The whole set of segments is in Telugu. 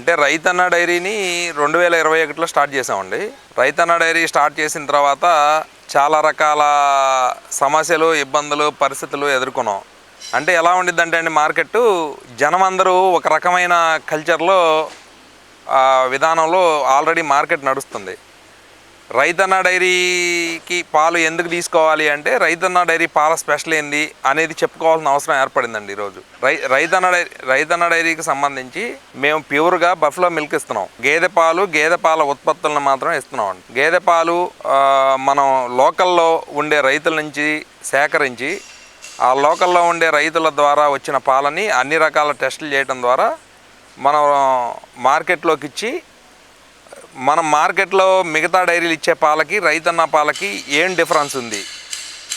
అంటే రైతన్న డైరీని 2021లో స్టార్ట్ చేసామండి. రైతన్న డైరీ స్టార్ట్ చేసిన తర్వాత చాలా రకాల సమస్యలు, ఇబ్బందులు, పరిస్థితులు ఎదుర్కొన్నాం. అంటే ఎలా ఉండిద్దంటే అండి, మార్కెట్టు జనం అందరూ ఒక రకమైన కల్చర్లో విధానంలో ఆల్రెడీ మార్కెట్ నడుస్తుంది. రైతన్న డైరీకి పాలు ఎందుకు తీసుకోవాలి అంటే, రైతన్న డైరీ పాల స్పెషల్ ఏంది అనేది చెప్పుకోవాల్సిన అవసరం ఏర్పడిందండి ఈరోజు. రైతన్న డైరీకి సంబంధించి మేము ప్యూర్గా బఫెలో మిల్క్ ఇస్తున్నాం. గేదె పాల ఉత్పత్తులను మాత్రమే ఇస్తున్నాం అండి. గేదె పాలు మనం లోకల్లో ఉండే రైతుల నుంచి సేకరించి, ఆ లోకల్లో ఉండే రైతుల ద్వారా వచ్చిన పాలని అన్ని రకాల టెస్టులు చేయడం ద్వారా మనం మార్కెట్లోకి ఇచ్చి, మనం మార్కెట్లో మిగతా డైరీలు ఇచ్చే పాలకి రైతన్న పాలకి ఏం డిఫరెన్స్ ఉంది,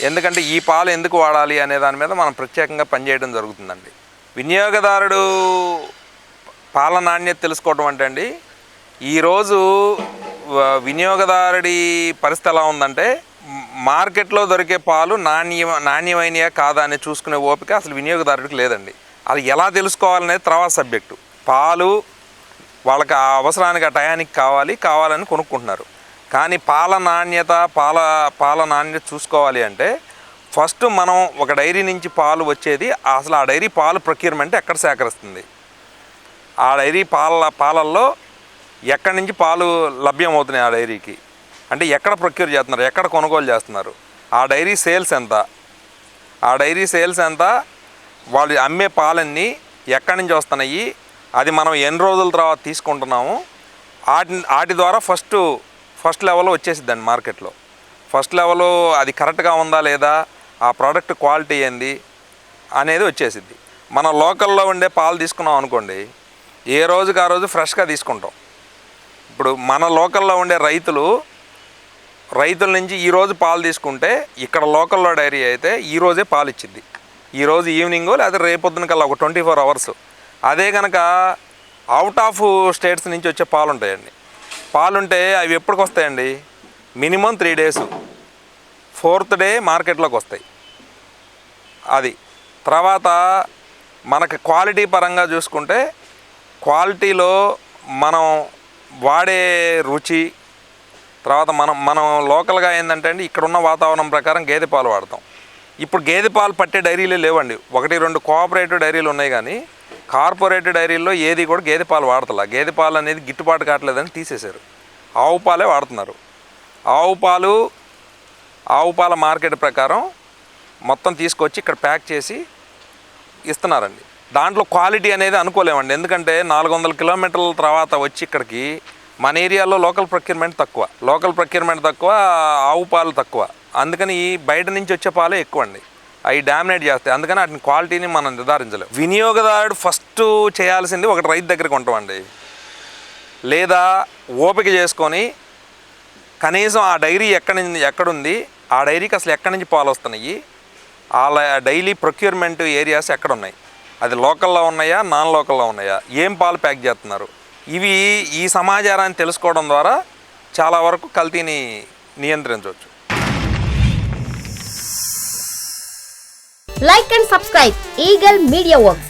ఎందుకంటే ఈ పాలు ఎందుకు వాడాలి అనే దాని మీద మనం ప్రత్యేకంగా పనిచేయడం జరుగుతుందండి. వినియోగదారుడు పాల నాణ్యత తెలుసుకోవడం అంటే అండి, ఈరోజు వినియోగదారుడి పరిస్థితి ఎలా ఉందంటే, మార్కెట్లో దొరికే పాలు నాణ్యమైనయా కాదా అని చూసుకునే ఓపిక అసలు వినియోగదారుడికి లేదండి. అది ఎలా తెలుసుకోవాలనేది తర్వాత సబ్జెక్టు. పాలు వాళ్ళకి ఆ అవసరానికి, ఆ టయానికి కావాలని కొనుక్కుంటున్నారు. కానీ పాల నాణ్యత చూసుకోవాలి అంటే ఫస్ట్ మనం ఒక డైరీ నుంచి పాలు వచ్చేది, అసలు ఆ డైరీ పాలు ప్రొక్యూర్మెంట్ ఎక్కడ సేకరిస్తుంది, ఆ డైరీ పాలల్లో ఎక్కడి నుంచి పాలు లభ్యమవుతున్నాయి, ఆ డైరీకి అంటే ఎక్కడ ప్రొక్యూర్ చేస్తున్నారు, ఎక్కడ కొనుగోలు చేస్తున్నారు, ఆ డైరీ సేల్స్ ఎంత, వాళ్ళు అమ్మే పాలన్నీ ఎక్కడి నుంచి వస్తున్నాయి, అది మనం ఎన్ని రోజుల తర్వాత తీసుకుంటున్నాము, వాటి ద్వారా ఫస్ట్ లెవెల్ వచ్చేసిద్దండి మార్కెట్లో. ఫస్ట్ లెవెల్ అది కరెక్ట్గా ఉందా లేదా, ఆ ప్రోడక్ట్ క్వాలిటీ ఏంది అనేది వచ్చేసిద్ది. మన లోకల్లో ఉండే పాలు తీసుకున్నాం అనుకోండి, ఏ రోజుకి ఆ రోజు ఫ్రెష్గా తీసుకుంటాం. ఇప్పుడు మన లోకల్లో ఉండే రైతుల నుంచి ఈరోజు పాలు తీసుకుంటే, ఇక్కడ లోకల్లో డైరీ అయితే ఈరోజే పాలు ఇచ్చిద్ది, ఈరోజు ఈవినింగో లేదా రేపొద్దున కల్లా ఒక 24 hours. అదే కనుక అవుట్ ఆఫ్ స్టేట్స్ నుంచి వచ్చే పాలుంటే అవి ఎప్పటికి వస్తాయండి, మినిమం 3 days, 4th day మార్కెట్లోకి వస్తాయి. అది తర్వాత మనకు క్వాలిటీ పరంగా చూసుకుంటే, క్వాలిటీలో మనం వాడే రుచి, తర్వాత మనం లోకల్గా ఏంటంటే అండి, ఇక్కడున్న వాతావరణం ప్రకారం గేదె పాలు వాడతాం. ఇప్పుడు గేదె పాలు పట్టే డైరీలే లేవండి. 1-2 కోఆపరేటివ్ డైరీలు ఉన్నాయి, కానీ కార్పొరేటివ్ డైరీల్లో ఏది కూడా గేదె పాలు వాడతలా. గేదె పాలు అనేది గిట్టుబాటు కావట్లేదని తీసేశారు, ఆవు పాలే వాడుతున్నారు. ఆవు పాల మార్కెట్ ప్రకారం మొత్తం తీసుకొచ్చి ఇక్కడ ప్యాక్ చేసి ఇస్తున్నారండి. దాంట్లో క్వాలిటీ అనేది అనుకోలేమండి, ఎందుకంటే 400 kilometers తర్వాత వచ్చి ఇక్కడికి మన ఏరియాలో లోకల్ ప్రొక్యూర్మెంట్ తక్కువ, ఆవు పాలు తక్కువ. అందుకని బయట నుంచి వచ్చే పాలే ఎక్కువ అండి, అవి డామినేట్ చేస్తాయి. అందుకని వాటిని క్వాలిటీని మనం నిర్ధారించలేం. వినియోగదారుడు ఫస్ట్ చేయాల్సింది ఒకటి రైతు దగ్గరికి కొంటామండి, లేదా ఓపిక చేసుకొని కనీసం ఆ డైరీ ఎక్కడుంది, ఆ డైరీకి అసలు ఎక్కడి నుంచి పాలు వస్తున్నాయి, ఆ డైలీ ప్రొక్యూర్మెంట్ ఏరియాస్ ఎక్కడున్నాయి, అది లోకల్లో ఉన్నాయా, నాన్ లోకల్లో ఉన్నాయా, ఏం పాలు ప్యాక్ చేస్తున్నారు, ఈ సమాచారాన్ని తెలుసుకోవడం ద్వారా చాలా వరకు కల్తీని నియంత్రించవచ్చు. Like and subscribe Eagle Media Works.